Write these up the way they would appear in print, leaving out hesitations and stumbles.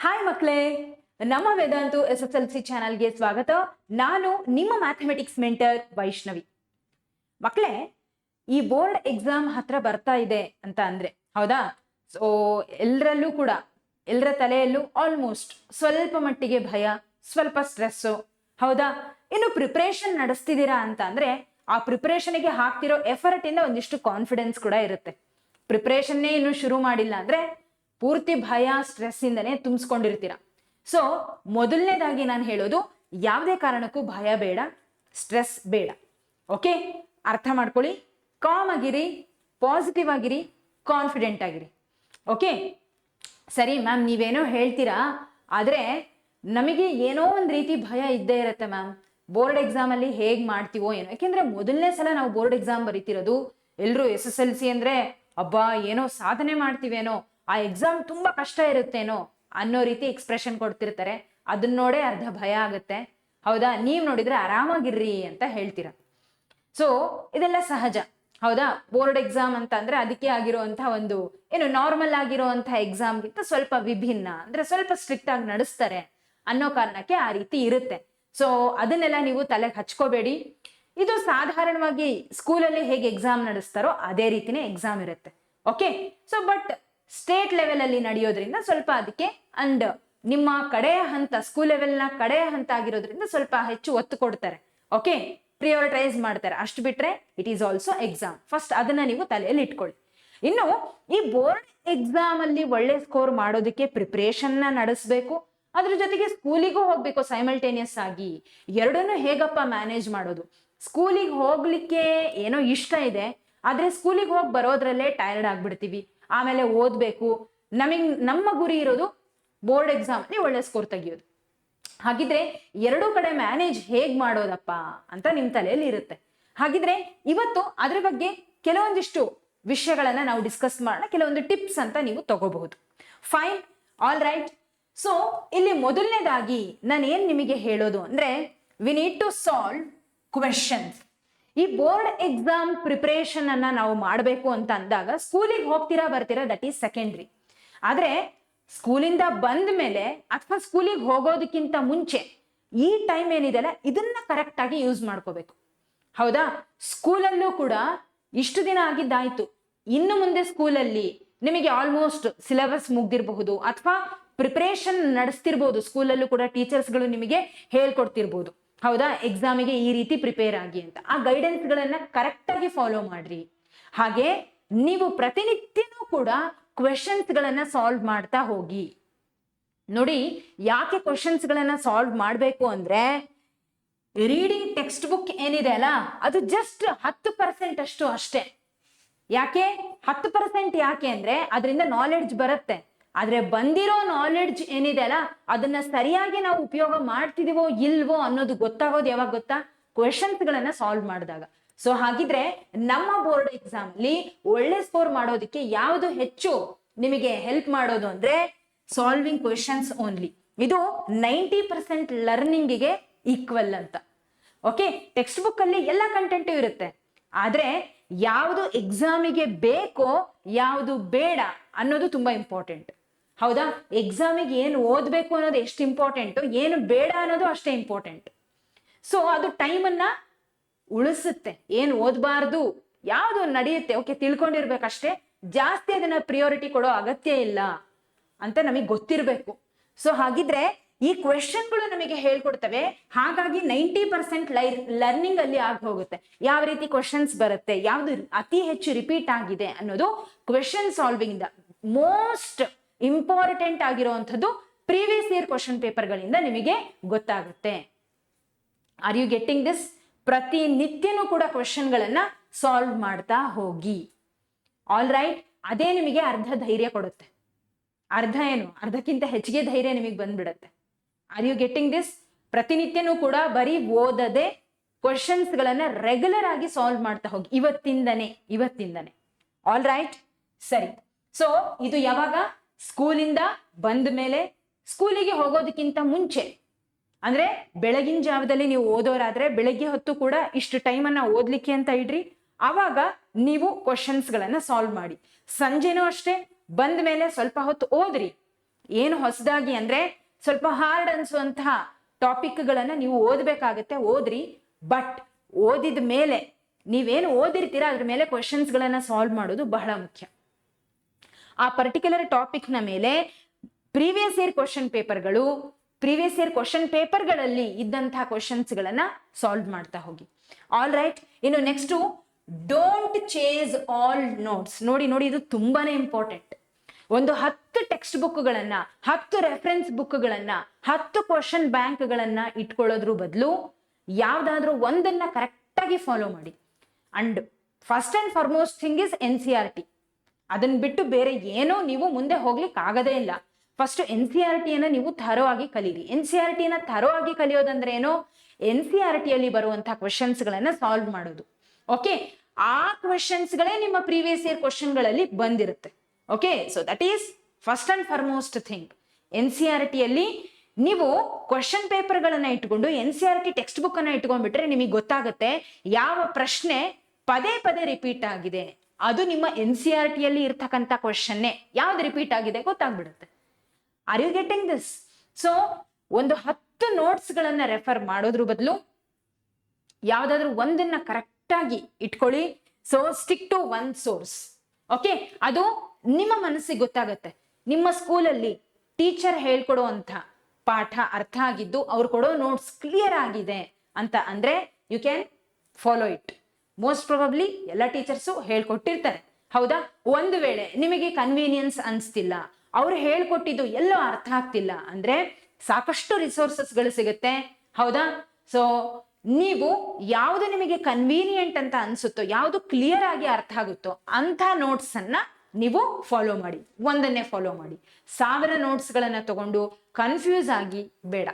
Hi ಮಕ್ಕಳೇ, ನಮ್ಮ Vedantu SSLC ಚಾನಲ್ಗೆ ಸ್ವಾಗತ. ನಾನು ನಿಮ್ಮ ಮ್ಯಾಥಮೆಟಿಕ್ಸ್ ಮೆಂಟರ್ ವೈಷ್ಣವಿ. ಮಕ್ಕಳೇ, ಈ ಬೋರ್ಡ್ ಎಕ್ಸಾಮ್ ಹತ್ರ ಬರ್ತಾ ಇದೆ ಅಂತ ಅಂದ್ರೆ ಹೌದಾ? ಸೊ ಎಲ್ಲರಲ್ಲೂ ಕೂಡ, ಎಲ್ಲರ ತಲೆಯಲ್ಲೂ ಆಲ್ಮೋಸ್ಟ್ ಸ್ವಲ್ಪ ಮಟ್ಟಿಗೆ ಭಯ, ಸ್ವಲ್ಪ ಸ್ಟ್ರೆಸ್ಸು, ಹೌದಾ? ಇನ್ನು ಪ್ರಿಪ್ರೇಷನ್ ನಡೆಸ್ತಿದ್ದೀರಾ ಅಂತ ಅಂದ್ರೆ ಆ ಪ್ರಿಪ್ರೇಷನ್ಗೆ ಹಾಕ್ತಿರೋ ಎಫರ್ಟ್ ಇಂದ ಒಂದಿಷ್ಟು ಕಾನ್ಫಿಡೆನ್ಸ್ ಕೂಡ ಇರುತ್ತೆ. ಪ್ರಿಪ್ರೇಷನ್ನೇ ಇನ್ನು ಶುರು ಮಾಡಿಲ್ಲ ಅಂದ್ರೆ ಪೂರ್ತಿ ಭಯ, ಸ್ಟ್ರೆಸ್ ಇಂದನೇ ತುಂಬಿಸ್ಕೊಂಡಿರ್ತೀರ. ಸೊ ಮೊದಲನೇದಾಗಿ ನಾನು ಹೇಳೋದು, ಯಾವುದೇ ಕಾರಣಕ್ಕೂ ಭಯ ಬೇಡ, ಸ್ಟ್ರೆಸ್ ಬೇಡ. ಓಕೆ, ಅರ್ಥ ಮಾಡ್ಕೊಳ್ಳಿ. ಕಾಮ್ ಆಗಿರಿ, ಪಾಸಿಟಿವ್ ಆಗಿರಿ, ಕಾನ್ಫಿಡೆಂಟ್ ಆಗಿರಿ. ಓಕೆ, ಸರಿ ಮ್ಯಾಮ್, ನೀವೇನೋ ಹೇಳ್ತೀರಾ, ಆದರೆ ನಮಗೆ ಏನೋ ಒಂದು ರೀತಿ ಭಯ ಇದ್ದೇ ಇರುತ್ತೆ ಮ್ಯಾಮ್. ಬೋರ್ಡ್ ಎಕ್ಸಾಮಲ್ಲಿ ಹೇಗೆ ಮಾಡ್ತೀವೋ ಏನೋ, ಯಾಕೆಂದ್ರೆ ಮೊದಲನೇ ಸಲ ನಾವು ಬೋರ್ಡ್ ಎಕ್ಸಾಮ್ ಬರೀತಿರೋದು. ಎಲ್ಲರೂ SSLC ಅಂದ್ರೆ ಅಬ್ಬಾ ಏನೋ ಸಾಧನೆ ಮಾಡ್ತೀವೇನೋ, ಆ ಎಕ್ಸಾಮ್ ತುಂಬಾ ಕಷ್ಟ ಇರುತ್ತೇನೋ ಅನ್ನೋ ರೀತಿ ಎಕ್ಸ್ಪ್ರೆಷನ್ ಕೊಡ್ತಿರ್ತಾರೆ. ಅದನ್ನ ನೋಡೇ ಅರ್ಧ ಭಯ ಆಗುತ್ತೆ, ಹೌದಾ? ನೀವ್ ನೋಡಿದ್ರೆ ಆರಾಮಾಗಿರ್ರಿ ಅಂತ ಹೇಳ್ತೀರಾ. ಸೊ ಇದೆಲ್ಲ ಸಹಜ, ಹೌದಾ? ಬೋರ್ಡ್ ಎಕ್ಸಾಮ್ ಅಂತ ಅಂದ್ರೆ ಅದಕ್ಕೆ ಆಗಿರುವಂತಹ ಒಂದು ಏನು ನಾರ್ಮಲ್ ಆಗಿರುವಂತಹ ಎಕ್ಸಾಮ್ಗಿಂತ ಸ್ವಲ್ಪ ವಿಭಿನ್ನ, ಅಂದ್ರೆ ಸ್ವಲ್ಪ ಸ್ಟ್ರಿಕ್ಟ್ ಆಗಿ ನಡೆಸ್ತಾರೆ ಅನ್ನೋ ಕಾರಣಕ್ಕೆ ಆ ರೀತಿ ಇರುತ್ತೆ. ಸೊ ಅದನ್ನೆಲ್ಲ ನೀವು ತಲೆಗೆ ಹಚ್ಕೋಬೇಡಿ. ಇದು ಸಾಧಾರಣವಾಗಿ ಸ್ಕೂಲಲ್ಲಿ ಹೇಗೆ ಎಕ್ಸಾಮ್ ನಡೆಸ್ತಾರೋ ಅದೇ ರೀತಿನೇ ಎಕ್ಸಾಮ್ ಇರುತ್ತೆ. Okay, so but state level ಅಲ್ಲಿ ನಡೆಯೋದ್ರಿಂದ ಸ್ವಲ್ಪ ಅದಕ್ಕೆ ಅಂಡ್ ನಿಮ್ಮ ಕಡೆಯ ಹಂತ, ಸ್ಕೂಲ್ ಲೆವೆಲ್ನ ಕಡೆಯ ಹಂತ ಆಗಿರೋದ್ರಿಂದ ಸ್ವಲ್ಪ ಹೆಚ್ಚು ಒತ್ತು ಕೊಡ್ತಾರೆ. ಓಕೆ, ಪ್ರಿಯೋರಿಟೈಸ್ ಮಾಡ್ತಾರೆ. ಅಷ್ಟು ಬಿಟ್ರೆ it is also exam. First ಅದನ್ನ ನೀವು ತಲೆಯಲ್ಲಿ ಇಟ್ಕೊಳ್ಳಿ. ಇನ್ನು ಈ ಬೋರ್ಡ್ ಎಕ್ಸಾಮ್ ಅಲ್ಲಿ ಒಳ್ಳೆ ಸ್ಕೋರ್ ಮಾಡೋದಕ್ಕೆ ಪ್ರಿಪ್ರೇಷನ್ ನಡೆಸಬೇಕು, ಅದ್ರ ಜೊತೆಗೆ ಸ್ಕೂಲಿಗೂ ಹೋಗ್ಬೇಕು ಸೈಮಲ್ಟೇನಿಯಸ್ ಆಗಿ. ಎರಡನ್ನೂ ಹೇಗಪ್ಪ ಮ್ಯಾನೇಜ್ ಮಾಡೋದು? ಸ್ಕೂಲಿಗೆ ಹೋಗ್ಲಿಕ್ಕೆ ಏನೋ ಇಷ್ಟ ಇದೆ, ಆದ್ರೆ ಸ್ಕೂಲಿಗೆ ಹೋಗಿ ಬರೋದ್ರಲ್ಲೇ ಟೈರ್ಡ್ ಆಗ್ಬಿಡ್ತೀವಿ. ಆಮೇಲೆ ಓದ್ಬೇಕು, ನಮ್ಮ ಗುರಿ ಇರೋದು ಬೋರ್ಡ್ ಎಕ್ಸಾಮ್ ಅಲ್ಲಿ ಒಳ್ಳೆ ಸ್ಕೋರ್ ತೆಗಿಯೋದು. ಹಾಗಿದ್ರೆ ಎರಡೂ ಕಡೆ ಮ್ಯಾನೇಜ್ ಹೇಗ್ ಮಾಡೋದಪ್ಪ ಅಂತ ನಿಮ್ ತಲೆಯಲ್ಲಿ ಇರುತ್ತೆ. ಹಾಗಿದ್ರೆ ಇವತ್ತು ಅದ್ರ ಬಗ್ಗೆ ಕೆಲವೊಂದಿಷ್ಟು ವಿಷಯಗಳನ್ನ ನಾವು ಡಿಸ್ಕಸ್ ಮಾಡೋಣ, ಕೆಲವೊಂದು ಟಿಪ್ಸ್ ಅಂತ ನೀವು ತಗೋಬಹುದು. Fine, all right. ಸೊ ಇಲ್ಲಿ ಮೊದಲನೇದಾಗಿ ನಾನು ಏನ್ ನಿಮಗೆ ಹೇಳೋದು ಅಂದ್ರೆ, we need to solve questions. ಈ ಬೋರ್ಡ್ ಎಕ್ಸಾಮ್ ಪ್ರಿಪರೇಷನ್ ಅನ್ನ ನಾವು ಮಾಡಬೇಕು ಅಂತ ಅಂದಾಗ ಸ್ಕೂಲಿಗೆ ಹೋಗ್ತೀರಾ ಬರ್ತೀರಾ, ದಟ್ ಈಸ್ ಸೆಕೆಂಡ್ರಿ. ಆದ್ರೆ ಸ್ಕೂಲಿಂದ ಬಂದ ಮೇಲೆ ಅಥವಾ ಸ್ಕೂಲಿಗೆ ಹೋಗೋದಕ್ಕಿಂತ ಮುಂಚೆ ಈ ಟೈಮ್ ಏನಿದೆಲ್ಲ ಇದನ್ನ ಕರೆಕ್ಟ್ ಆಗಿ ಯೂಸ್ ಮಾಡ್ಕೋಬೇಕು, ಹೌದಾ? ಸ್ಕೂಲಲ್ಲೂ ಕೂಡ ಇಷ್ಟು ದಿನ ಆಗಿದ್ದಾಯ್ತು, ಇನ್ನು ಮುಂದೆ ಸ್ಕೂಲಲ್ಲಿ ನಿಮಗೆ ಆಲ್ಮೋಸ್ಟ್ ಸಿಲೆಬಸ್ ಮುಗ್ದಿರಬಹುದು ಅಥವಾ ಪ್ರಿಪರೇಷನ್ ನಡೆಸ್ತಿರ್ಬೋದು. ಸ್ಕೂಲಲ್ಲೂ ಕೂಡ ಟೀಚರ್ಸ್ಗಳು ನಿಮಗೆ ಹೇಳ್ಕೊಡ್ತಿರ್ಬೋದು, ಹೌದಾ? ಎಕ್ಸಾಮಿಗೆ ಈ ರೀತಿ ಪ್ರಿಪೇರ್ ಆಗಿ ಅಂತ. ಆ ಗೈಡೆನ್ಸ್ ಗಳನ್ನ ಕರೆಕ್ಟ್ ಆಗಿ ಫಾಲೋ ಮಾಡ್ರಿ. ಹಾಗೆ ನೀವು ಪ್ರತಿನಿತ್ಯನೂ ಕೂಡ ಕ್ವೆಶನ್ಸ್ ಗಳನ್ನ ಸಾಲ್ವ್ ಮಾಡ್ತಾ ಹೋಗಿ. ನೋಡಿ, ಯಾಕೆ ಕ್ವೆಶನ್ಸ್ ಗಳನ್ನ ಸಾಲ್ವ್ ಮಾಡ್ಬೇಕು ಅಂದ್ರೆ, ರೀಡಿಂಗ್ ಟೆಕ್ಸ್ಟ್ ಬುಕ್ ಏನಿದೆ ಅಲ್ಲ, ಅದು ಜಸ್ಟ್ 10% ಅಷ್ಟು ಅಷ್ಟೇ. ಯಾಕೆ 10% ಯಾಕೆ ಅಂದ್ರೆ ಅದರಿಂದ ನಾಲೆಡ್ಜ್ ಬರುತ್ತೆ. ಆದ್ರೆ ಬಂದಿರೋ ನಾಲೆಡ್ಜ್ ಏನಿದೆ ಅಲ್ಲ, ಅದನ್ನ ಸರಿಯಾಗಿ ನಾವು ಉಪಯೋಗ ಮಾಡ್ತಿದೀವೋ ಇಲ್ವೋ ಅನ್ನೋದು ಗೊತ್ತಾಗೋದು ಯಾವಾಗ ಗೊತ್ತಾ? ಕ್ವೆಶನ್ಸ್ ಗಳನ್ನ ಸಾಲ್ವ್ ಮಾಡಿದಾಗ. ಸೊ ಹಾಗಿದ್ರೆ ನಮ್ಮ ಬೋರ್ಡ್ ಎಕ್ಸಾಮ್ ಅಲ್ಲಿ ಒಳ್ಳೆ ಸ್ಕೋರ್ ಮಾಡೋದಕ್ಕೆ ಯಾವುದು ಹೆಚ್ಚು ನಿಮಗೆ ಹೆಲ್ಪ್ ಮಾಡೋದು ಅಂದ್ರೆ ಸಾಲ್ವಿಂಗ್ ಕ್ವೆಶನ್ಸ್ ಓನ್ಲಿ. ಇದು 90% ಲರ್ನಿಂಗಿಗೆ ಈಕ್ವಲ್ ಅಂತ. ಓಕೆ, ಟೆಕ್ಸ್ಟ್ ಬುಕ್ ಅಲ್ಲಿ ಎಲ್ಲ ಕಂಟೆಂಟು ಇರುತ್ತೆ, ಆದ್ರೆ ಯಾವುದು ಎಕ್ಸಾಮಿಗೆ ಬೇಕೋ ಯಾವುದು ಬೇಡ ಅನ್ನೋದು ತುಂಬಾ ಇಂಪಾರ್ಟೆಂಟ್, ಹೌದಾ? ಎಕ್ಸಾಮಿಗೆ ಏನು ಓದ್ಬೇಕು ಅನ್ನೋದು ಎಷ್ಟು ಇಂಪಾರ್ಟೆಂಟು, ಏನು ಬೇಡ ಅನ್ನೋದು ಅಷ್ಟೇ ಇಂಪಾರ್ಟೆಂಟ್. ಸೊ ಅದು ಟೈಮನ್ನ ಉಳಿಸುತ್ತೆ. ಏನು ಓದಬಾರ್ದು, ಯಾವುದು ನಡೆಯುತ್ತೆ, ಓಕೆ ತಿಳ್ಕೊಂಡಿರ್ಬೇಕಷ್ಟೇ, ಜಾಸ್ತಿ ಅದನ್ನ ಪ್ರಿಯಾರಿಟಿ ಕೊಡೋ ಅಗತ್ಯ ಇಲ್ಲ ಅಂತ ನಮಗೆ ಗೊತ್ತಿರಬೇಕು. ಸೊ ಹಾಗಿದ್ರೆ ಈ ಕ್ವೆಶನ್ಗಳು ನಮಗೆ ಹೇಳ್ಕೊಡ್ತವೆ. ಹಾಗಾಗಿ 90% ಲರ್ನಿಂಗ್ ಅಲ್ಲಿ ಆಗಿ ಹೋಗುತ್ತೆ. ಯಾವ ರೀತಿ ಕ್ವೆಶನ್ಸ್ ಬರುತ್ತೆ, ಯಾವ್ದು ಅತಿ ಹೆಚ್ಚು ರಿಪೀಟ್ ಆಗಿದೆ ಅನ್ನೋದು question solving the most important ಆಗಿರುವಂಥದ್ದು ಪ್ರೀವಿಯಸ್ ಇಯರ್ ಕ್ವೆಶನ್ ಪೇಪರ್ಗಳಿಂದ ನಿಮಗೆ ಗೊತ್ತಾಗುತ್ತೆ. Are you getting this? ಪ್ರತಿನಿತ್ಯನೂ ಕೂಡ ಕ್ವೆಶನ್ಗಳನ್ನ ಸಾಲ್ವ್ ಮಾಡ್ತಾ ಹೋಗಿ. ಆಲ್ ರೈಟ್, ಅದೇ ನಿಮಗೆ ಅರ್ಧ ಧೈರ್ಯ ಕೊಡುತ್ತೆ. ಅರ್ಧ ಏನು, ಅರ್ಧಕ್ಕಿಂತ ಹೆಚ್ಚಿಗೆ ಧೈರ್ಯ ನಿಮಗೆ ಬಂದ್ಬಿಡತ್ತೆ. Are you getting this? ಪ್ರತಿನಿತ್ಯನೂ ಕೂಡ ಬರೀ ಓದದೆ ಕ್ವೆಶನ್ಸ್ ಗಳನ್ನ ರೆಗ್ಯುಲರ್ ಆಗಿ ಸಾಲ್ವ್ ಮಾಡ್ತಾ ಹೋಗಿ, ಇವತ್ತಿಂದನೇ. ಆಲ್ ರೈಟ್, ಸರಿ. ಸೊ ಇದು ಯಾವಾಗ? ಸ್ಕೂಲಿಂದ ಬಂದ ಮೇಲೆ, ಸ್ಕೂಲಿಗೆ ಹೋಗೋದಕ್ಕಿಂತ ಮುಂಚೆ. ಅಂದ್ರೆ ಬೆಳಗಿನ ಜಾವದಲ್ಲಿ ನೀವು ಓದೋರಾದ್ರೆ ಬೆಳಗ್ಗೆ ಹೊತ್ತು ಕೂಡ ಇಷ್ಟು ಟೈಮನ್ನ ಓದ್ಲಿಕ್ಕೆ ಅಂತ ಇಡ್ರಿ. ಆವಾಗ ನೀವು ಕ್ವೆಶನ್ಸ್ ಗಳನ್ನ ಸಾಲ್ವ್ ಮಾಡಿ. ಸಂಜೆನೂ ಅಷ್ಟೇ, ಬಂದ ಮೇಲೆ ಸ್ವಲ್ಪ ಹೊತ್ತು ಓದ್ರಿ. ಏನು ಹೊಸದಾಗಿ ಅಂದ್ರೆ ಸ್ವಲ್ಪ ಹಾರ್ಡ್ ಅನ್ಸುವಂತಹ ಟಾಪಿಕ್ಗಳನ್ನ ನೀವು ಓದ್ಬೇಕಾಗತ್ತೆ, ಓದ್ರಿ. ಬಟ್ ಓದಿದ ಮೇಲೆ ನೀವೇನು ಓದಿರ್ತೀರಾ ಅದ್ರ ಮೇಲೆ ಕ್ವಶನ್ಸ್ಗಳನ್ನ ಸಾಲ್ವ್ ಮಾಡೋದು ಬಹಳ ಮುಖ್ಯ. ಆ ಪರ್ಟಿಕ್ಯುಲರ್ ಟಾಪಿಕ್ನ ಮೇಲೆ ಪ್ರೀವಿಯಸ್ ಇಯರ್ ಕ್ವಶನ್ ಪೇಪರ್ಗಳಲ್ಲಿ ಇದ್ದಂತಹ ಕ್ವಶನ್ಸ್ಗಳನ್ನ ಸಾಲ್ವ್ ಮಾಡ್ತಾ ಹೋಗಿ. All right. ಇನ್ನು next don't chase all notes. ನೋಡಿ ಇದು ತುಂಬಾನೇ ಇಂಪಾರ್ಟೆಂಟ್. ಒಂದು 10 ಟೆಕ್ಸ್ಟ್ ಬುಕ್ಗಳನ್ನ, 10 ರೆಫರೆನ್ಸ್ ಬುಕ್ಗಳನ್ನ, 10 ಕ್ವಶನ್ ಬ್ಯಾಂಕ್ಗಳನ್ನ ಇಟ್ಕೊಳ್ಳೋದ್ರ ಬದಲು ಯಾವ್ದಾದ್ರೂ ಒಂದನ್ನ ಕರೆಕ್ಟ್ ಆಗಿ ಫಾಲೋ ಮಾಡಿ. And first and foremost thing is NCERT. ಅದನ್ನ ಬಿಟ್ಟು ಬೇರೆ ಏನೋ ನೀವು ಮುಂದೆ ಹೋಗ್ಲಿಕ್ಕೆ ಆಗದೇ ಇಲ್ಲ. ಫಸ್ಟ್ NCERT ನೀವು ಥರೋ ಆಗಿ ಕಲೀರಿ. NCERT ಥರೋ ಆಗಿ ಕಲಿಯೋದಂದ್ರೆ ಏನೋ, NCERT ಬರುವಂತಹ ಕ್ವಶನ್ಸ್ಗಳನ್ನ ಸಾಲ್ವ್ ಮಾಡೋದು. ಓಕೆ, ಆ ಕ್ವಶನ್ಸ್ಗಳೇ ನಿಮ್ಮ ಪ್ರೀವಿಯಸ್ ಇಯರ್ ಕ್ವಶನ್ಗಳಲ್ಲಿ ಬಂದಿರುತ್ತೆ. Okay, so that is first and foremost thing. NCERT ನೀವು ಕ್ವಶನ್ ಪೇಪರ್ಗಳನ್ನ ಇಟ್ಕೊಂಡು NCERT ಟೆಕ್ಸ್ಟ್ ಬುಕ್ ಅನ್ನ ಇಟ್ಕೊಂಡ್ಬಿಟ್ರೆ ನಿಮಗೆ ಗೊತ್ತಾಗುತ್ತೆ ಯಾವ ಪ್ರಶ್ನೆ ಪದೇ ಪದೇ ರಿಪೀಟ್ ಆಗಿದೆ. ಅದು ನಿಮ್ಮ NCERT ಇರ್ತಕ್ಕಂಥ ಕ್ವಶನ್ನೇ ಯಾವ್ದು ರಿಪೀಟ್ ಆಗಿದೆ ಗೊತ್ತಾಗ್ಬಿಡುತ್ತೆ. Are you getting this? So ಒಂದು 10 ನೋಟ್ಸ್ಗಳನ್ನ ರೆಫರ್ ಮಾಡೋದ್ರ ಬದಲು ಯಾವ್ದಾದ್ರು ಒಂದನ್ನ ಕರೆಕ್ಟ್ ಆಗಿ ಇಟ್ಕೊಳ್ಳಿ. So stick to one source. Okay, ಅದು ನಿಮ್ಮ ಮನಸ್ಸಿಗೆ ಗೊತ್ತಾಗತ್ತೆ. ನಿಮ್ಮ ಸ್ಕೂಲಲ್ಲಿ ಟೀಚರ್ ಹೇಳ್ಕೊಡುವಂತ ಪಾಠ ಅರ್ಥ ಆಗಿದ್ದು ಅವ್ರು ಕೊಡೋ ನೋಟ್ಸ್ ಕ್ಲಿಯರ್ ಆಗಿದೆ ಅಂತ ಅಂದ್ರೆ you can follow it. Most probably ಎಲ್ಲ ಟೀಚರ್ಸು ಹೇಳ್ಕೊಟ್ಟಿರ್ತಾರೆ, ಹೌದಾ? ಒಂದು ವೇಳೆ ನಿಮಗೆ ಕನ್ವೀನಿಯನ್ಸ್ ಅನ್ಸ್ತಿಲ್ಲ, ಅವ್ರು ಹೇಳ್ಕೊಟ್ಟಿದ್ದು ಎಲ್ಲೋ ಅರ್ಥ ಆಗ್ತಿಲ್ಲ ಅಂದ್ರೆ ಸಾಕಷ್ಟು ರಿಸೋರ್ಸಸ್ಗಳು ಸಿಗುತ್ತೆ, ಹೌದಾ? ಸೊ ನೀವು ಯಾವ್ದು ನಿಮಗೆ ಕನ್ವೀನಿಯಂಟ್ ಅಂತ ಅನ್ಸುತ್ತೋ, ಯಾವ್ದು ಕ್ಲಿಯರ್ ಆಗಿ ಅರ್ಥ ಆಗುತ್ತೋ ಅಂತ ನೋಟ್ಸ್ ಅನ್ನ ನೀವು ಫಾಲೋ ಮಾಡಿ. ಒಂದನ್ನೇ ಫಾಲೋ ಮಾಡಿ. 1000 ನೋಟ್ಸ್ಗಳನ್ನ ತಗೊಂಡು ಕನ್ಫ್ಯೂಸ್ ಆಗಿ ಬೇಡ.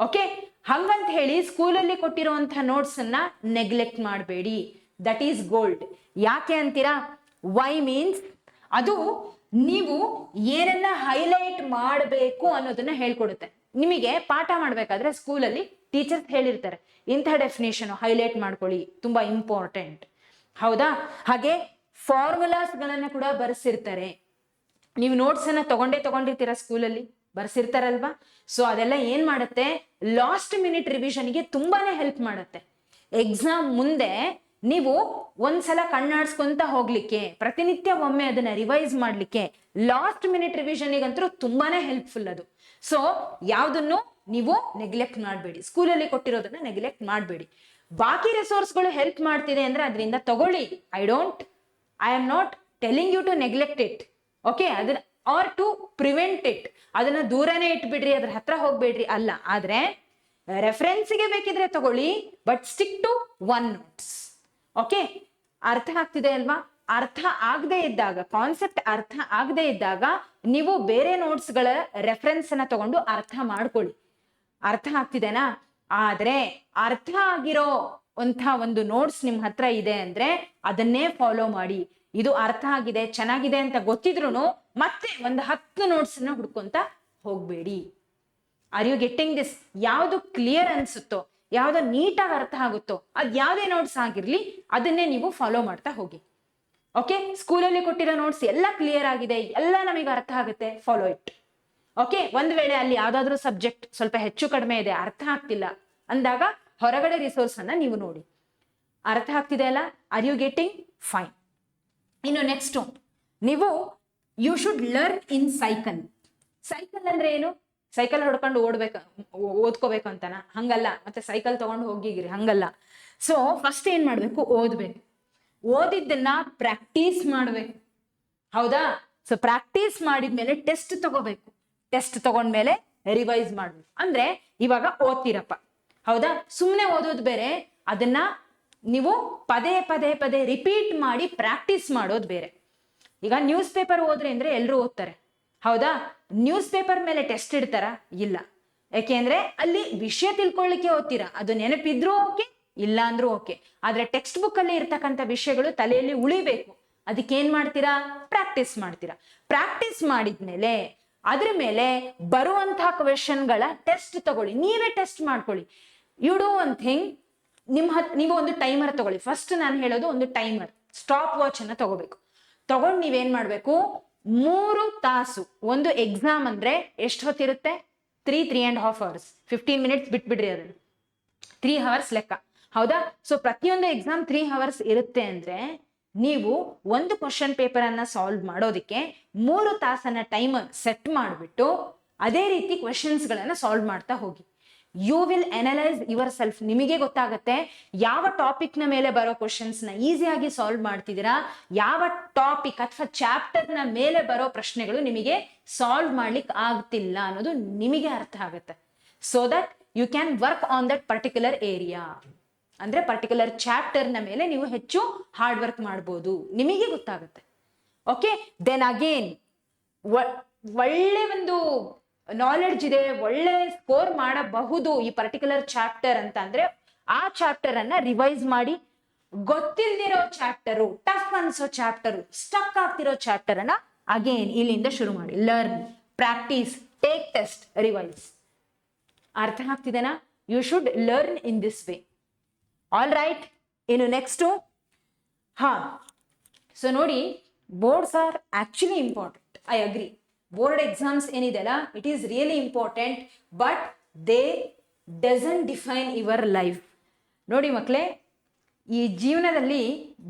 ಓಕೆ, ಹಂಗಂತ ಹೇಳಿ ಸ್ಕೂಲಲ್ಲಿ ಕೊಟ್ಟಿರುವಂತಹ ನೋಟ್ಸ್ ಅನ್ನ ನೆಗ್ಲೆಕ್ಟ್ ಮಾಡಬೇಡಿ. That is gold. ಯಾಕೆ ಅಂತೀರಾ? ವೈ ಮೀನ್ಸ್ ಅದು ನೀವು ಏನನ್ನ ಹೈಲೈಟ್ ಮಾಡಬೇಕು ಅನ್ನೋದನ್ನ ಹೇಳ್ಕೊಡುತ್ತೆ. ನಿಮಗೆ ಪಾಠ ಮಾಡ್ಬೇಕಾದ್ರೆ ಸ್ಕೂಲಲ್ಲಿ ಟೀಚರ್ಸ್ ಹೇಳಿರ್ತಾರೆ ಇಂಥ ಡೆಫಿನೇಷನ್ ಹೈಲೈಟ್ ಮಾಡ್ಕೊಳ್ಳಿ, ತುಂಬಾ ಇಂಪಾರ್ಟೆಂಟ್, ಹೌದಾ? ಹಾಗೆ ಫಾರ್ಮುಲಾಸ್ಗಳನ್ನ ಕೂಡ ಬರ್ಸಿರ್ತಾರೆ. ನೀವು ನೋಟ್ಸ್ ಅನ್ನ ತಗೊಂಡಿರ್ತೀರಾ, ಸ್ಕೂಲಲ್ಲಿ ಬರ್ಸಿರ್ತಾರಲ್ವಾ? ಸೊ ಅದೆಲ್ಲ ಏನ್ ಮಾಡುತ್ತೆ, ಲಾಸ್ಟ್ ಮಿನಿಟ್ ರಿವಿಷನ್ಗೆ ತುಂಬಾನೇ ಹೆಲ್ಪ್ ಮಾಡುತ್ತೆ. ಎಕ್ಸಾಮ್ ಮುಂದೆ ನೀವು ಒಂದ್ಸಲ ಕಣ್ಣಾಡ್ಸ್ಕೊಂತ ಹೋಗ್ಲಿಕ್ಕೆ, ಪ್ರತಿನಿತ್ಯ ಒಮ್ಮೆ ಅದನ್ನ ರಿವೈಸ್ ಮಾಡ್ಲಿಕ್ಕೆ, ಲಾಸ್ಟ್ ಮಿನಿಟ್ ರಿವಿಷನ್ಗಂತೂ ತುಂಬಾನೇ ಹೆಲ್ಪ್ಫುಲ್ ಅದು. ಸೊ ಯಾವ್ದನ್ನು ನೀವು ನೆಗ್ಲೆಕ್ಟ್ ಮಾಡಬೇಡಿ, ಸ್ಕೂಲಲ್ಲಿ ಕೊಟ್ಟಿರೋದನ್ನ ನೆಗ್ಲೆಕ್ಟ್ ಮಾಡಬೇಡಿ. ಬಾಕಿ ರಿಸೋರ್ಸ್ಗಳು ಹೆಲ್ಪ್ ಮಾಡ್ತಿದೆ ಅಂದ್ರೆ ಅದರಿಂದ ತಗೊಳ್ಳಿ. I am not telling you to neglect it. Okay, ಅದನ್ನ ಆರ್ ಟು ಪ್ರಿವೆಂಟ್ ಇಟ್, ಅದನ್ನ ದೂರನೇ ಇಟ್ಬಿಡ್ರಿ, ಅದ್ರ ಹತ್ರ ಹೋಗ್ಬೇಡ್ರಿ ಅಲ್ಲ. ಆದ್ರೆ ರೆಫರೆನ್ಸ್ಗೆ ಬೇಕಿದ್ರೆ ತಗೊಳ್ಳಿ, but stick to one notes. Okay, ಅರ್ಥ ಆಗ್ತಿದೆ ಅಲ್ವಾ? ಅರ್ಥ ಆಗದೆ ಇದ್ದಾಗ, ಕಾನ್ಸೆಪ್ಟ್ ಅರ್ಥ ಆಗದೆ ಇದ್ದಾಗ ನೀವು ಬೇರೆ ನೋಟ್ಸ್ಗಳ ರೆಫರೆನ್ಸ್ ಅನ್ನ ತಗೊಂಡು ಅರ್ಥ ಮಾಡ್ಕೊಳ್ಳಿ. ಅರ್ಥ ಆಗ್ತಿದೆನಾ? ಆದ್ರೆ ಅರ್ಥ ಆಗಿರೋ ಒಂದು ನೋಟ್ಸ್ ನಿಮ್ ಹತ್ರ ಇದೆ ಅಂದ್ರೆ ಅದನ್ನೇ ಫಾಲೋ ಮಾಡಿ. ಇದು ಅರ್ಥ ಆಗಿದೆ, ಚೆನ್ನಾಗಿದೆ ಅಂತ ಗೊತ್ತಿದ್ರು ಮತ್ತೆ ಒಂದು 10 ನೋಟ್ಸ್ ನ ಹುಡ್ಕೊಂತ ಹೋಗ್ಬೇಡಿ. Are you getting this? ಯಾವ್ದು ಕ್ಲಿಯರ್ ಅನ್ಸುತ್ತೋ, ಯಾವ್ದು ನೀಟಾಗಿ ಅರ್ಥ ಆಗುತ್ತೋ, ಅದ್ ಯಾವ್ದೇ ನೋಟ್ಸ್ ಆಗಿರ್ಲಿ ಅದನ್ನೇ ನೀವು ಫಾಲೋ ಮಾಡ್ತಾ ಹೋಗಿ. ಓಕೆ, ಸ್ಕೂಲಲ್ಲಿ ಕೊಟ್ಟಿರೋ ನೋಟ್ಸ್ ಎಲ್ಲ ಕ್ಲಿಯರ್ ಆಗಿದೆ, ಎಲ್ಲ ನಮಗೆ ಅರ್ಥ ಆಗುತ್ತೆ, ಫಾಲೋ ಇಟ್. ಓಕೆ, ಒಂದ್ ವೇಳೆ ಅಲ್ಲಿ ಯಾವ್ದಾದ್ರು ಸಬ್ಜೆಕ್ಟ್ ಸ್ವಲ್ಪ ಹೆಚ್ಚು ಕಡಿಮೆ ಇದೆ, ಅರ್ಥ ಆಗ್ತಿಲ್ಲ ಅಂದಾಗ ಹೊರಗಡೆ ರಿಸೋರ್ಸ್ ಅನ್ನ ನೀವು ನೋಡಿ. ಅರ್ಥ ಆಗ್ತಿದೆ ಅಲ್ಲ? Are you getting? ಫೈನ್. ಇನ್ನು ನೆಕ್ಸ್ಟ್, ನೀವು you should learn in cycle. Cycle ಅಂದ್ರೆ ಏನು? ಸೈಕಲ್ ಹೊಡ್ಕೊಂಡು ಓದ್ಕೋಬೇಕು ಅಂತಾನ? ಹಂಗಲ್ಲ. ಮತ್ತೆ ಸೈಕಲ್ ತಗೊಂಡು ಹೋಗಿಗಿರಿ, ಹಂಗಲ್ಲ. ಸೊ ಫಸ್ಟ್ ಏನ್ ಮಾಡ್ಬೇಕು? ಓದ್ಬೇಕು. ಓದಿದ್ದನ್ನ ಪ್ರಾಕ್ಟೀಸ್ ಮಾಡ್ಬೇಕು, ಹೌದಾ? ಸೊ ಪ್ರಾಕ್ಟೀಸ್ ಮಾಡಿದ್ಮೇಲೆ ಟೆಸ್ಟ್ ತಗೋಬೇಕು. ಟೆಸ್ಟ್ ತಗೊಂಡ್ಮೇಲೆ ರಿವೈಸ್ ಮಾಡ್ಬೇಕು. ಅಂದ್ರೆ ಇವಾಗ ಓದ್ತೀರಪ್ಪ, ಹೌದಾ? ಸುಮ್ಮನೆ ಓದೋದು ಬೇರೆ, ಅದನ್ನ ನೀವು ಪದೇ ಪದೇ ಪದೇ ರಿಪೀಟ್ ಮಾಡಿ ಪ್ರಾಕ್ಟೀಸ್ ಮಾಡೋದು ಬೇರೆ. ಈಗ ನ್ಯೂಸ್ ಪೇಪರ್ ಓದ್ರಿ ಅಂದ್ರೆ ಎಲ್ರು ಓದ್ತಾರೆ, ಹೌದಾ? ನ್ಯೂಸ್ ಪೇಪರ್ ಮೇಲೆ ಟೆಸ್ಟ್ ಇಡ್ತಾರ? ಇಲ್ಲ. ಯಾಕೆಂದ್ರೆ ಅಲ್ಲಿ ವಿಷಯ ತಿಳ್ಕೊಳ್ಳಿಕ್ಕೆ ಓದ್ತೀರಾ, ಅದು ನೆನಪಿದ್ರು ಓಕೆ, ಇಲ್ಲ ಅಂದ್ರೂ ಓಕೆ. ಆದ್ರೆ ಟೆಕ್ಸ್ಟ್ ಬುಕ್ ಅಲ್ಲಿ ಇರ್ತಕ್ಕಂಥ ವಿಷಯಗಳು ತಲೆಯಲ್ಲಿ ಉಳಿಬೇಕು. ಅದಕ್ಕೆ ಏನ್ ಮಾಡ್ತೀರಾ? ಪ್ರಾಕ್ಟೀಸ್ ಮಾಡ್ತೀರಾ. ಪ್ರಾಕ್ಟೀಸ್ ಮಾಡಿದ್ಮೇಲೆ ಅದ್ರ ಮೇಲೆ ಬರುವಂತಹ ಕ್ವೆಶನ್ಗಳ ಟೆಸ್ಟ್ ತಗೊಳ್ಳಿ, ನೀವೇ ಟೆಸ್ಟ್ ಮಾಡ್ಕೊಳ್ಳಿ. ಯು ಡೂ ಒನ್ ಥಿಂಗ್, ನೀವು ಒಂದು ಟೈಮರ್ ತಗೊಳ್ಳಿ. ಫಸ್ಟ್ ನಾನು ಹೇಳೋದು ಒಂದು ಟೈಮರ್, ಸ್ಟಾಪ್ ವಾಚ್ ಅನ್ನ ತಗೋಬೇಕು. ತಗೊಂಡು ನೀವೇನ್ ಮಾಡ್ಬೇಕು? 3 ತಾಸು ಒಂದು ಎಕ್ಸಾಮ್ ಅಂದ್ರೆ ಎಷ್ಟು ಹೊತ್ತಿರುತ್ತೆ? 3.5 hours, 15 minutes ಬಿಟ್ಬಿಡ್ರಿ ಅದನ್ನು, 3 hours ಲೆಕ್ಕ. ಹೌದಾ? ಸೊ ಪ್ರತಿಯೊಂದು ಎಕ್ಸಾಮ್ 3 hours ಇರುತ್ತೆ ಅಂದ್ರೆ ನೀವು ಒಂದು ಕ್ವಶನ್ ಪೇಪರ್ ಅನ್ನ ಸಾಲ್ವ್ ಮಾಡೋದಕ್ಕೆ 3 ತಾಸನ್ನ ಟೈಮರ್ ಸೆಟ್ ಮಾಡಿಬಿಟ್ಟು ಅದೇ ರೀತಿ ಕ್ವೆಶನ್ಸ್ ಗಳನ್ನ ಸಾಲ್ವ್ ಮಾಡ್ತಾ ಹೋಗಿ. You will analyse yourself. ನಿಮಗೆ ಗೊತ್ತಾಗುತ್ತೆ ಯಾವ ಟಾಪಿಕ್ ನ ಮೇಲೆ ಬರೋ ಕ್ವಶನ್ಸ್ ನ ಈಸಿಯಾಗಿ ಸಾಲ್ವ್ ಮಾಡ್ತಿದ್ದೀರಾ, ಯಾವ ಟಾಪಿಕ್ ಅಥವಾ ಚಾಪ್ಟರ್ ನ ಮೇಲೆ ಬರೋ ಪ್ರಶ್ನೆಗಳು ನಿಮಗೆ ಸಾಲ್ವ್ ಮಾಡ್ಲಿಕ್ಕೆ ಆಗ್ತಿಲ್ಲ ಅನ್ನೋದು ನಿಮಗೆ ಅರ್ಥ ಆಗುತ್ತೆ. So that you can work on that particular area. ಅಂದ್ರೆ ಪರ್ಟಿಕ್ಯುಲರ್ ಚಾಪ್ಟರ್ ನ ಮೇಲೆ ನೀವು ಹೆಚ್ಚು ಹಾರ್ಡ್ ವರ್ಕ್ ಮಾಡ್ಬೋದು, ನಿಮಗೆ ಗೊತ್ತಾಗುತ್ತೆ. ಓಕೆ, ದೆನ್ ಅಗೇನ್ ಒಳ್ಳೆ ಒಂದು ನಾಲೆಡ್ಜ್ ಇದೆ, ಒಳ್ಳೆ ಸ್ಕೋರ್ ಮಾಡಬಹುದು ಈ ಪರ್ಟಿಕ್ಯುಲರ್ ಚಾಪ್ಟರ್ ಅಂತ ಅಂದ್ರೆ ಆ ಚಾಪ್ಟರ್ ಅನ್ನ ರಿವೈಸ್ ಮಾಡಿ, ಗೊತ್ತಿಲ್ದಿರೋ ಚಾಪ್ಟರು, ಟಫ್ ಅನ್ಸೋ ಚಾಪ್ಟರು, ಸ್ಟಕ್ ಆಗ್ತಿರೋ ಚಾಪ್ಟರ್ ಅನ್ನ ಅಗೇನ್ ಇಲ್ಲಿಂದ ಶುರು ಮಾಡಿ. Learn, practice, take test, revise. ಅರ್ಥ ಆಗ್ತಿದೆನಾ? You should learn in this way. All right, ಇನ್ನು ನೆಕ್ಸ್ಟು ಸೊ ನೋಡಿ, boards are actually important. I agree, board exams ಏನಿದೆಲ್ಲ it is really important, but they doesn't define your life. ನೋಡಿ ಮಕ್ಕಳೇ, ಈ ಜೀವನದಲ್ಲಿ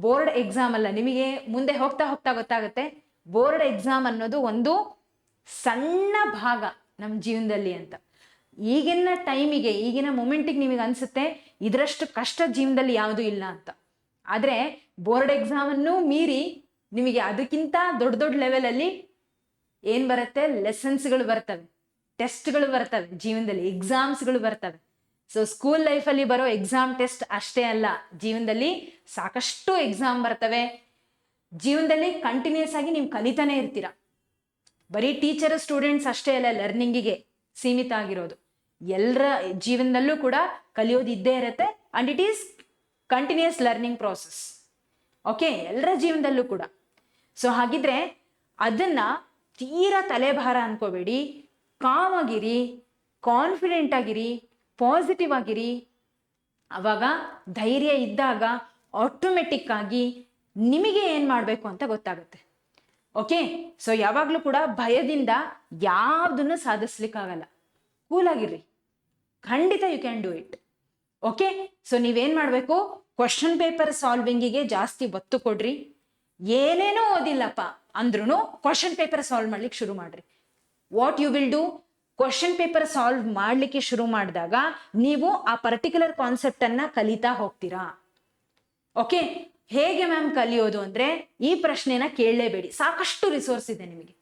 board exam ಅಲ್ಲ, ನಿಮಗೆ ಮುಂದೆ ಹೋಗ್ತಾ ಹೋಗ್ತಾ ಗೊತ್ತಾಗುತ್ತೆ ಬೋರ್ಡ್ ಎಕ್ಸಾಮ್ ಅನ್ನೋದು ಒಂದು ಸಣ್ಣ ಭಾಗ ನಮ್ಮ ಜೀವನದಲ್ಲಿ ಅಂತ. ಈಗಿನ ಟೈಮಿಗೆ, ಈಗಿನ ಮೊಮೆಂಟಿಗೆ ನಿಮಗೆ ಅನ್ಸುತ್ತೆ ಇದರಷ್ಟು ಕಷ್ಟ ಜೀವನದಲ್ಲಿ ಯಾವುದೂ ಇಲ್ಲ ಅಂತ. ಆದರೆ ಬೋರ್ಡ್ ಎಕ್ಸಾಮ್ ಅನ್ನು ಮೀರಿ ನಿಮಗೆ ಅದಕ್ಕಿಂತ ದೊಡ್ಡ ದೊಡ್ಡ ಲೆವೆಲಲ್ಲಿ ಏನು ಬರುತ್ತೆ, ಲೆಸನ್ಸ್ಗಳು ಬರ್ತವೆ, ಟೆಸ್ಟ್ಗಳು ಬರ್ತವೆ, ಜೀವನದಲ್ಲಿ ಎಕ್ಸಾಮ್ಸ್ಗಳು ಬರ್ತವೆ. ಸೊ ಸ್ಕೂಲ್ ಲೈಫಲ್ಲಿ ಬರೋ ಎಕ್ಸಾಮ್ ಟೆಸ್ಟ್ ಅಷ್ಟೇ ಅಲ್ಲ, ಜೀವನದಲ್ಲಿ ಸಾಕಷ್ಟು ಎಕ್ಸಾಮ್ ಬರ್ತವೆ. ಜೀವನದಲ್ಲಿ ಕಂಟಿನ್ಯೂಸ್ ಆಗಿ ನೀವು ಕಲಿತಾನೆ ಇರ್ತೀರ. ಬರೀ ಟೀಚರ್ ಸ್ಟೂಡೆಂಟ್ಸ್ ಅಷ್ಟೇ ಅಲ್ಲ ಲರ್ನಿಂಗಿಗೆ ಸೀಮಿತ ಆಗಿರೋದು, ಎಲ್ಲರ ಜೀವನದಲ್ಲೂ ಕೂಡ ಕಲಿಯೋದು ಇದ್ದೇ ಇರುತ್ತೆ. And it is continuous learning process. Okay, ಎಲ್ಲರ ಜೀವನದಲ್ಲೂ ಕೂಡ. ಸೊ ಹಾಗಿದ್ರೆ ಅದನ್ನ ತೀರಾ ತಲೆಭಾರ ಅನ್ಕೋಬೇಡಿ, ಕಾಮ್ ಆಗಿರಿ, ಕಾನ್ಫಿಡೆಂಟ್ ಆಗಿರಿ, ಪಾಸಿಟಿವ್ ಆಗಿರಿ. ಅವಾಗ ಧೈರ್ಯ ಇದ್ದಾಗ ಆಟೋಮೆಟಿಕ್ ಆಗಿ ನಿಮಗೆ ಏನು ಮಾಡಬೇಕು ಅಂತ ಗೊತ್ತಾಗುತ್ತೆ. ಓಕೆ, ಸೊ ಯಾವಾಗಲೂ ಕೂಡ ಭಯದಿಂದ ಯಾವುದನ್ನು ಸಾಧಿಸ್ಲಿಕ್ಕಾಗಲ್ಲ. ಕೂಲಾಗಿರ್ರಿ, ಖಂಡಿತ you can do it. Okay, so ನೀವೇನು ಮಾಡಬೇಕು, ಕ್ವಶನ್ ಪೇಪರ್ ಸಾಲ್ವಿಂಗಿಗೆ ಜಾಸ್ತಿ ಒತ್ತು ಕೊಡ್ರಿ. ಏನೇನೋ ಓದಿಲ್ಲಪ್ಪ ಅಂದ್ರೂ ಕ್ವಶನ್ ಪೇಪರ್ ಸಾಲ್ವ್ ಮಾಡ್ಲಿಕ್ಕೆ ಶುರು ಮಾಡ್ರಿ. What you will do, question paper solve ಮಾಡಲಿಕ್ಕೆ ಶುರು ಮಾಡಿದಾಗ ನೀವು ಆ ಪರ್ಟಿಕ್ಯುಲರ್ ಕಾನ್ಸೆಪ್ಟ್ ಅನ್ನ ಕಲಿತಾ ಹೋಗ್ತೀರಾ. ಓಕೆ, ಹೇಗೆ ಮ್ಯಾಮ್ ಕಲಿಯೋದು ಅಂದ್ರೆ ಈ ಪ್ರಶ್ನೆನ ಕೇಳಲೇಬೇಡಿ, ಸಾಕಷ್ಟು ರಿಸೋರ್ಸ್ ಇದೆ ನಿಮಗೆ.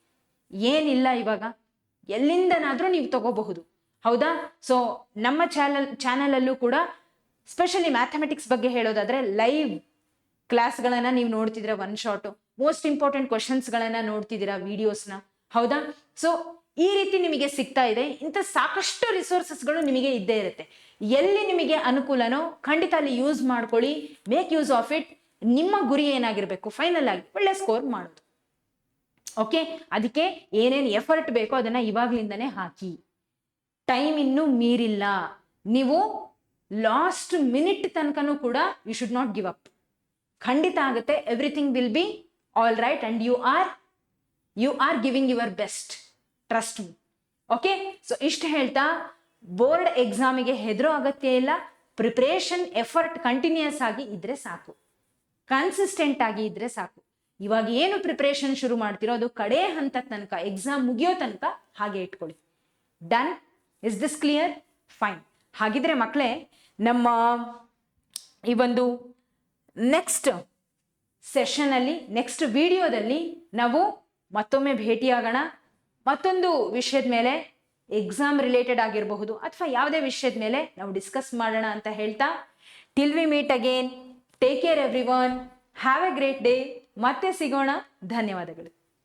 ಏನಿಲ್ಲ ಇವಾಗ ಎಲ್ಲಿಂದನಾದ್ರೂ ನೀವು ತಗೋಬಹುದು. ಹೌದಾ? ಸೊ ನಮ್ಮ ಚಾನಲಲ್ಲೂ ಕೂಡ ಸ್ಪೆಷಲಿ ಮ್ಯಾಥಮೆಟಿಕ್ಸ್ ಬಗ್ಗೆ ಹೇಳೋದಾದ್ರೆ ಲೈವ್ ಕ್ಲಾಸ್ಗಳನ್ನ ನೀವು ನೋಡ್ತಿದ್ದೀರಾ, ಒನ್ ಶಾಟ್ ಮೋಸ್ಟ್ ಇಂಪಾರ್ಟೆಂಟ್ ಕ್ವಶನ್ಸ್ಗಳನ್ನ ನೋಡ್ತಿದ್ದೀರಾ, ವಿಡಿಯೋಸ್ನ. ಹೌದಾ? ಸೊ ಈ ರೀತಿ ನಿಮಗೆ ಸಿಗ್ತಾ ಇದೆ. ಇಂಥ ಸಾಕಷ್ಟು ರಿಸೋರ್ಸಸ್ಗಳು ನಿಮಗೆ ಇದ್ದೇ ಇರುತ್ತೆ. ಎಲ್ಲಿ ನಿಮಗೆ ಅನುಕೂಲನೋ ಖಂಡಿತ ಅಲ್ಲಿ ಯೂಸ್ ಮಾಡ್ಕೊಳ್ಳಿ. Make use of it. ನಿಮ್ಮ ಗುರಿ ಏನಾಗಿರ್ಬೇಕು, ಫೈನಲ್ ಆಗಿ ಒಳ್ಳೆ ಸ್ಕೋರ್ ಮಾಡೋದು. ಓಕೆ, ಅದಕ್ಕೆ ಏನೇನು ಎಫರ್ಟ್ ಬೇಕೋ ಅದನ್ನ ಇವಾಗ್ಲಿಂದನೇ ಹಾಕಿ. ಟೈಮ್ ಇನ್ನೂ ಮೀರಿಲ್ಲ. ನೀವು ಲಾಸ್ಟ್ ಮಿನಿಟ್ ತನಕನೂ ಕೂಡ you should not give up. ಖಂಡಿತ ಆಗುತ್ತೆ. Everything will be all right and you are giving your best. Trust me. Okay, so ಇಷ್ಟು ಹೇಳ್ತಾ ಬೋರ್ಡ್ ಎಕ್ಸಾಮಿಗೆ ಹೆದರೋ ಅಗತ್ಯ ಇಲ್ಲ. ಪ್ರಿಪರೇಷನ್ ಎಫರ್ಟ್ ಕಂಟಿನ್ಯೂಸ್ ಆಗಿ ಇದ್ರೆ ಸಾಕು, ಕನ್ಸಿಸ್ಟೆಂಟ್ ಆಗಿ ಇದ್ರೆ ಸಾಕು. ಇವಾಗ ಏನು ಪ್ರಿಪರೇಷನ್ ಶುರು ಮಾಡ್ತಿರೋ ಅದು ಕಡೆ ಹಂತ ತನಕ, ಎಕ್ಸಾಮ್ ಮುಗಿಯೋ ತನಕ ಹಾಗೆ ಇಟ್ಕೊಳ್ಳಿ. Done? Is this clear? Fine. ಹಾಗಿದ್ರೆ ಮಕ್ಕಳೇ, ನಮ್ಮ ಈ ಒಂದು ನೆಕ್ಸ್ಟ್ ಸೆಷನಲ್ಲಿ, ನೆಕ್ಸ್ಟ್ ವಿಡಿಯೋದಲ್ಲಿ ನಾವು ಮತ್ತೊಮ್ಮೆ ಭೇಟಿಯಾಗೋಣ. ಮತ್ತೊಂದು ವಿಷಯದ ಮೇಲೆ, ಎಕ್ಸಾಮ್ ರಿಲೇಟೆಡ್ ಆಗಿರಬಹುದು ಅಥವಾ ಯಾವುದೇ ವಿಷಯದ ಮೇಲೆ ನಾವು ಡಿಸ್ಕಸ್ ಮಾಡೋಣ ಅಂತ ಹೇಳ್ತಾ, till we meet again, take care everyone, have A great day. ಮತ್ತೆ ಸಿಗೋಣ. ಧನ್ಯವಾದಗಳು.